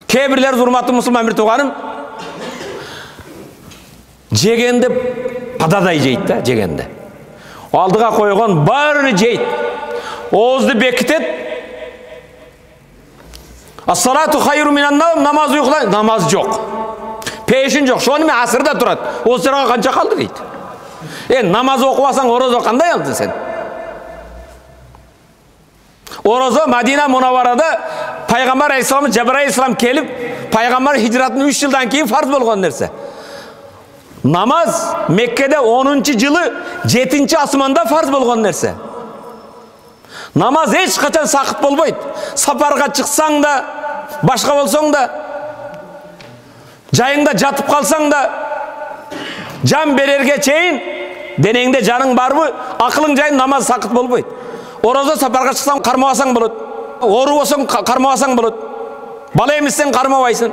Кейбірлер урматтуу мусулман бир тууганым, жегенде пададай жейт да, жегенде. Алдыға қойған барын жейт. Оозду бекітет. Ас-салату хайру минан навм, намаз уйкулай, намаз жоқ. Пешин жоқ. Шоны мен асырда турат. Осыраға қанша қалды дейді. Намаз оқыбасаң ораза қандай алдың сен? Ораза Мадина Мунавварада Пайғамбар алейхиссалам, Жабраил алейхиссалам келіп, Пайғамбар хижратын 3 жылдан кейін фарз болған нәрсе. Namaz Mekke'de 10. yılı 7. asmanda farz bolgan nerse. Namaz hiç kaçan sakıt bolboyt. Saparga çıksan da, başka bolsan da, jayыңda jatıp kalsan da, can bererge çeyin, deneyinde canın barбы, akılın jayın namaz sakıt bolboyt. Oroza saparga çıksan karmavasan bolot. Oru bolsan karmavasan bolot. Bala emizsen karmavaysın.